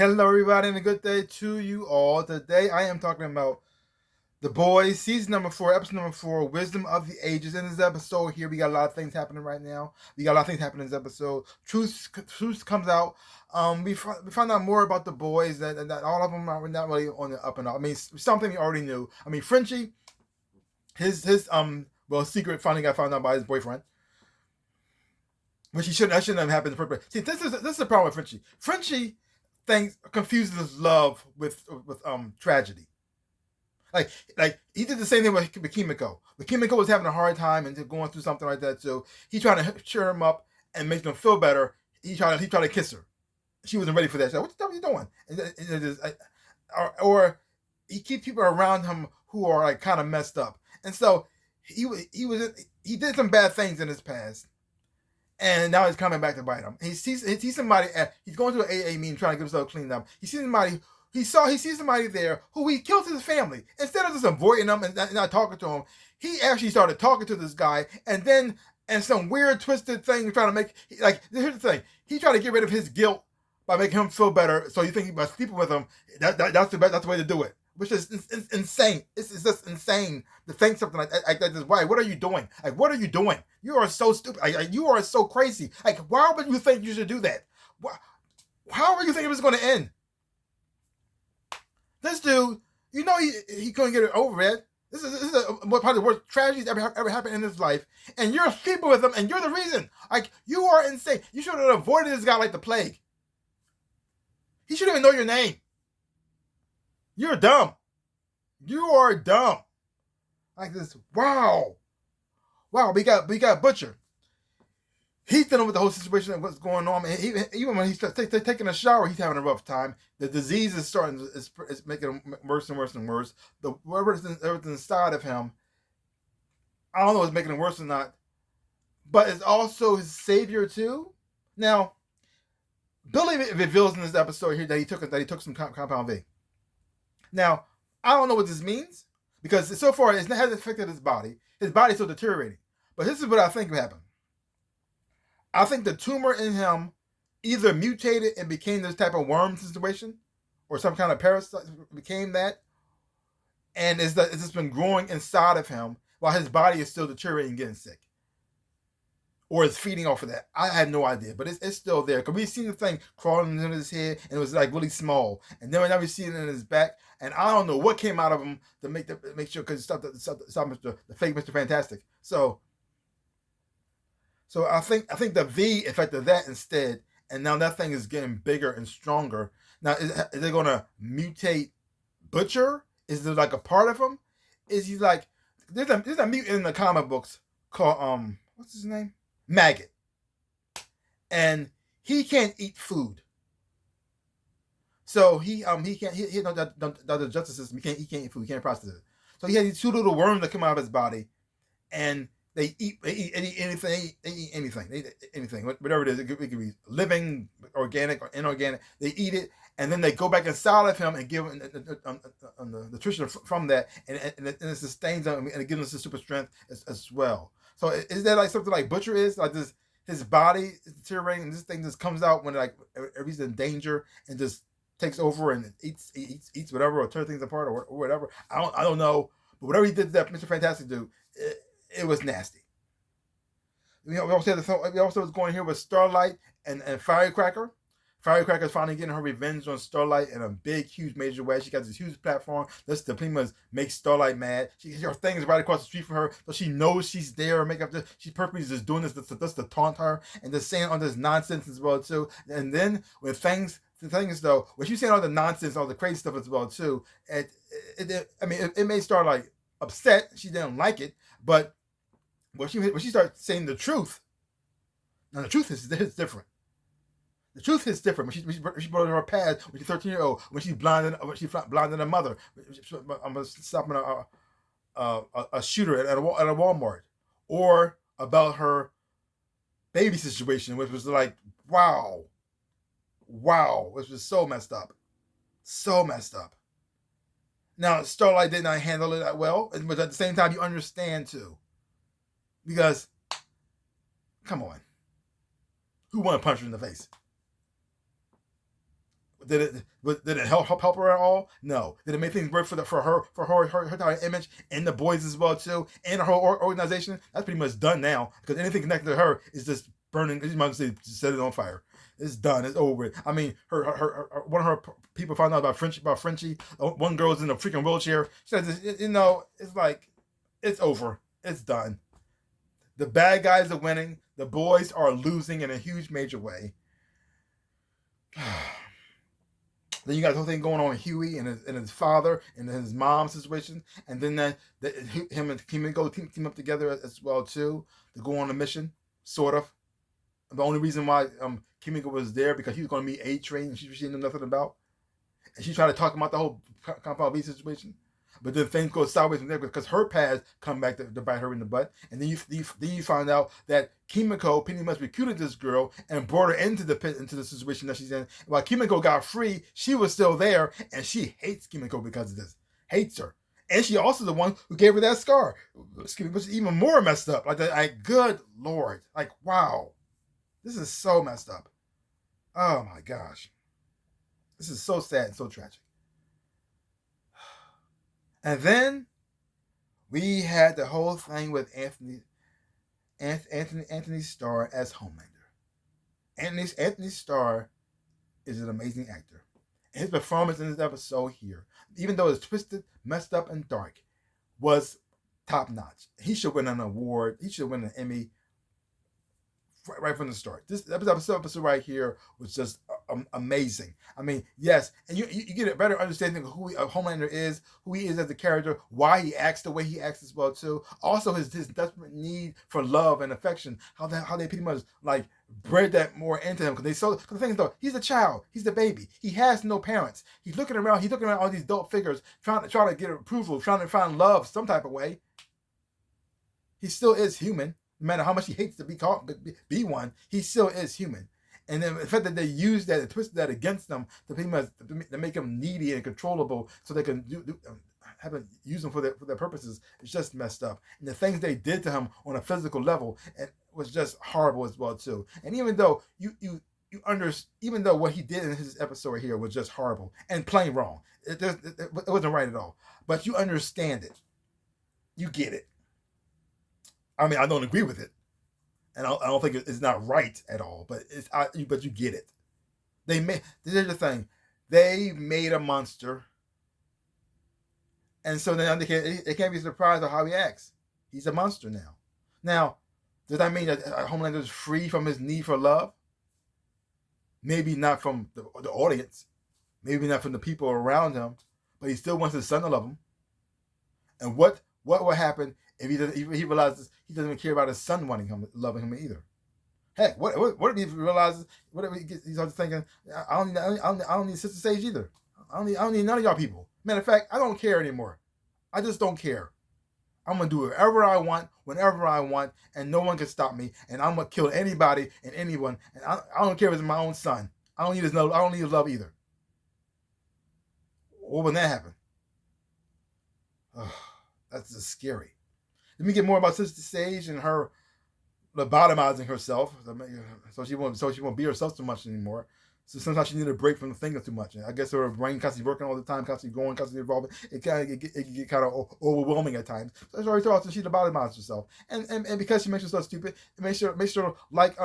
Hello, everybody, and a good day to you all. Today, I am talking about The Boys, season number 4, episode number 4, Wisdom of the Ages. In this episode here, we got a lot of things happening right now. We got a lot of things happening in this episode. Truth comes out. We found out more about The Boys, that all of them are not really on the up and up. I mean, something we already knew. I mean, Frenchie, his secret finally got found out by his boyfriend. Which that shouldn't have happened in the first place. See, this is the problem with Frenchie. Frenchie confuses love with tragedy. Like he did the same thing with Kimiko. When Kimiko was having a hard time and going through something like that, so he tried to cheer him up and make them feel better. He tried to kiss her. She wasn't ready for that. She said, "What the hell are you doing?" Or he keeps people around him who are like kind of messed up, and so he did some bad things in his past. And now he's coming back to bite him. He sees somebody he's going to an AA meeting trying to get himself cleaned up. He sees somebody there who he killed his family. Instead of just avoiding him and not talking to him, he actually started talking to this guy, and some weird twisted thing trying to make here's the thing. He tried to get rid of his guilt by making him feel better. So you think by sleeping with him, that's the way to do it. Which is insane. It's just insane to think something like that. Why? What are you doing? What are you doing? You are so stupid. You are so crazy. Why would you think you should do that? How are you thinking it was going to end? This dude, he couldn't get it over it. This is probably the worst tragedy that ever happened in his life. And you're sleeping with him, and you're the reason. You are insane. You should have avoided this guy like the plague. He shouldn't even know your name. You're dumb. You are dumb. Like this. Wow. We got Butcher. He's dealing with the whole situation of what's going on. And even when he's taking a shower, he's having a rough time. The disease is is making him worse and worse and worse. Everything inside of him, I don't know if it's making him worse or not, but it's also his savior too. Now, Billy reveals in this episode here that he took some compound V. Now, I don't know what this means because so far it hasn't affected his body. His body's still deteriorating. But this is what I think happened. I think the tumor in him either mutated and became this type of worm situation, or some kind of parasite became that, and it's just been growing inside of him while his body is still deteriorating and getting sick. Or it's feeding off of that. I have no idea, but it's still there. Because we've seen the thing crawling into his head, and it was really small. And then we see it in his back, and I don't know what came out of him to make sure, because stop the fake Mr. Fantastic. So I think the V affected that instead, and now that thing is getting bigger and stronger. Now is it going to mutate Butcher? Is there a part of him? Is he there's a mutant in the comic books called what's his name? Maggot, and he can't eat food, so he can't the justice system. He can't eat food. He can't process it. So he has these two little worms that come out of his body, and they eat anything. They eat anything, whatever it is. It could be living, organic, or inorganic. They eat it, and then they go back inside of him and give him the nutrition from that, and it sustains him and it gives him some super strength as well. So is that something like Butcher is this? His body is deteriorating, and this thing just comes out when he's in danger and just takes over and eats whatever, or tears things apart, or whatever. I don't know, but whatever he did to that Mr. Fantastic dude, it was nasty. We also was going here with Starlight and Firecracker. Firecracker is finally getting her revenge on Starlight in a big, huge, major way. She got this huge platform. This the Plimas makes Starlight mad. Her thing is right across the street from her, so she knows she's there. She's purposely just doing this just to taunt her and just saying all this nonsense as well too. And then when the thing is though, when she's saying all the nonsense, all the crazy stuff as well too, it made Starlight upset. She didn't like it, but when she starts saying the truth, now the truth is different. The truth is different. When she brought her past, when she's 13-year-old, when she's blinded her mother, I'm stopping a shooter at a Walmart, or about her baby situation, which was wow, which was so messed up. Now Starlight did not handle it that well, but at the same time you understand too, because come on, who want to punch her in the face? Did it help her at all? No. Did it make things worse for her entire image and the boys as well too, and her organization? That's pretty much done now, because anything connected to her is just burning. You might say set it on fire. It's done. It's over with. I mean, her one of her people found out about Frenchie. One girl's in a freaking wheelchair. She says, it's like it's over. It's done. The bad guys are winning. The boys are losing in a huge major way. Then you got the whole thing going on with Huey and his father and his mom's situation, and then him and Kimiko team up together as well too to go on a mission, sort of. The only reason why Kimiko was there because he was going to meet A-Train and she knew nothing about, and she tried to talk about the whole Compound V situation, but then things go sideways from there because her past come back to bite her in the butt, and then you find out that Kimiko pretty much recruited this girl and brought her into the situation that she's in. While Kimiko got free, she was still there, and she hates Kimiko because of this. Hates her. And she also the one who gave her that scar. Which is even more messed up. Like, good Lord. Like, wow. This is so messed up. Oh my gosh. This is so sad and so tragic. And then we had the whole thing with Anthony Starr as Homelander. Anthony Starr is an amazing actor. And his performance in this episode here, even though it's twisted, messed up, and dark, was top notch. He should win an award. He should win an Emmy right from the start. This episode right here was just amazing. I mean, yes, and you get a better understanding of who Homelander is, who he is as a character, why he acts the way he acts as well too. Also, his desperate need for love and affection. How they pretty much like bred that more into him because the thing is though, he's a child, he's the baby, he has no parents. He's looking around all these adult figures, trying to get approval, trying to find love some type of way. He still is human. No matter how much he hates to be one, he still is human. And then the fact that they use that and twist that against them to make him needy and controllable, so they can use him for their purposes, it's just messed up. And the things they did to him on a physical level, it was just horrible as well too. And even though even though what he did in his episode here was just horrible and plain wrong, it wasn't right at all. But you understand it, you get it. I mean, I don't agree with it, and I don't think it's not right at all. But but you get it. Here's the thing: they made a monster, and so then they can't be surprised at how he acts. He's a monster now. Now, does that mean that Homelander is free from his need for love? Maybe not from the audience, maybe not from the people around him, but he still wants his son to love him. And what will happen if he realizes he doesn't even care about his son loving him either? Heck, what if he realizes? What if he's thinking, I don't need Sister Sage either. I don't need none of y'all people. Matter of fact, I don't care anymore. I just don't care. I'm gonna do whatever I want, whenever I want, and no one can stop me. And I'm gonna kill anybody and anyone. And I don't care if it's my own son. I don't need his love. I don't need his love either. What would that happen? Oh, that's just scary. Let me get more about Sister Sage and her lobotomizing herself, so she won't be herself too much anymore. So sometimes she needed a break from the thinking too much. And I guess her brain constantly working all the time, constantly going, constantly evolving. It can get kind of overwhelming at times. So it's already thought she lobotomized herself, and because she makes herself stupid, it makes her like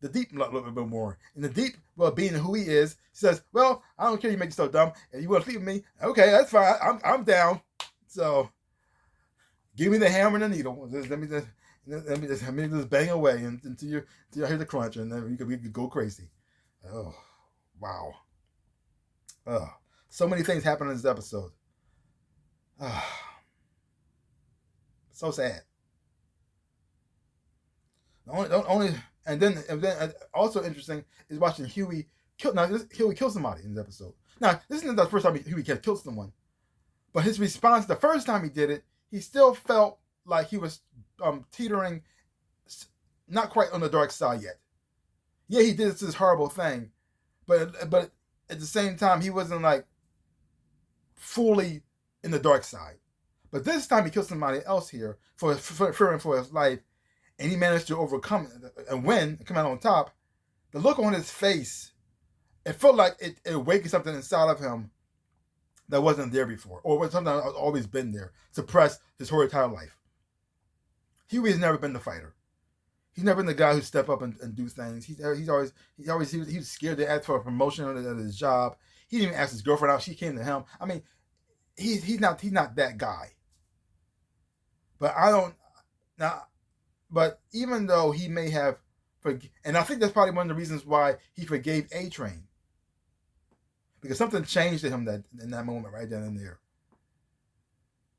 the Deep a little bit more. And the Deep, well, being who he is, says, "Well, I don't care. You make yourself dumb, and you want to sleep with me? Okay, that's fine. I'm down. So give me the hammer and the needle. Let me just bang away until you hear the crunch, and then we could go crazy." Oh. Wow. So many things happen in this episode. So sad. And then also interesting is watching Huey kill. Now, Huey kills somebody in this episode. Now, this isn't the first time Huey killed someone, but his response the first time he did it, he still felt like he was teetering, not quite on the dark side yet. Yeah, he did this horrible thing. But at the same time, he wasn't like fully in the dark side. But this time he killed somebody else here for fearing for his life, and he managed to overcome it and win and come out on top. The look on his face it felt like it awakened something inside of him that wasn't there before, or was something that always been there, suppressed his whole entire life. Huey's never been the fighter. He's never been the guy who step up and do things. He was scared to ask for a promotion at his job. He didn't even ask his girlfriend out. She came to him. I mean, he's not that guy. But I don't now. But even though he may have, and I think that's probably one of the reasons why he forgave A Train, because something changed in him that in that moment right then and there.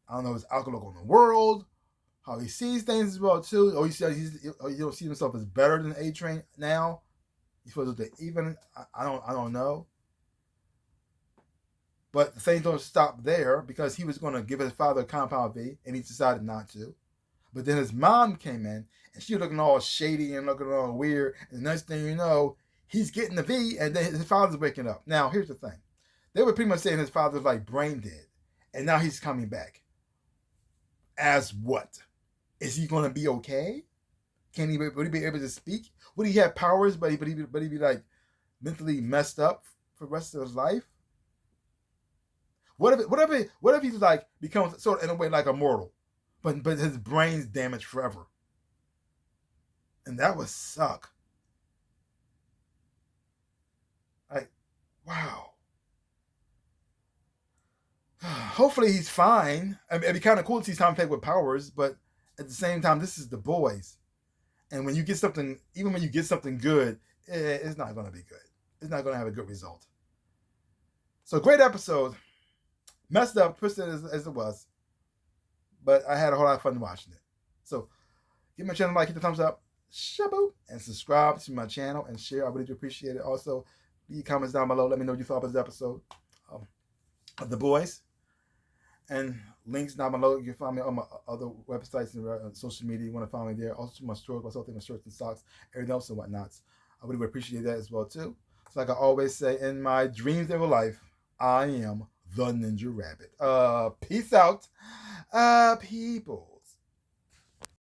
I don't know, his outlook on the world, how he sees things as well too. Or he don't see himself as better than A Train now. He's supposed to even. I don't know. But things don't stop there because he was going to give his father a compound V, and he decided not to. But then his mom came in, and she was looking all shady and looking all weird. And the next thing you know, he's getting the V, and then his father's waking up. Now, here's the thing. They were pretty much saying his father's like brain dead, and now he's coming back. As what? Is he going to be okay? Would he be able to speak? Would he have powers, but he'd be like mentally messed up for the rest of his life? What if he's like becomes sort of in a way like immortal, but his brain's damaged forever, and that would suck. Like, wow. Hopefully he's fine. I mean, it'd be kind of cool to see Tom Pegg with powers, but at the same time, this is The Boys, and when you get something, even when you get something good, it's not going to be good. It's not going to have a good result. So great episode. Messed up, twisted as it was, but I had a whole lot of fun watching it. So give my channel a like, hit the thumbs up, shaboop, and subscribe to my channel and share. I really do appreciate it. Also, leave comments down below. Let me know what you thought about this episode of The Boys. And links down below. You can find me on my other websites and social media. You want to find me there. Also, my stores, my shirts and socks, everything else and whatnots. I really would appreciate that as well too. So like I always say, in my dreams of a life, I am the Ninja Rabbit. Peace out, people.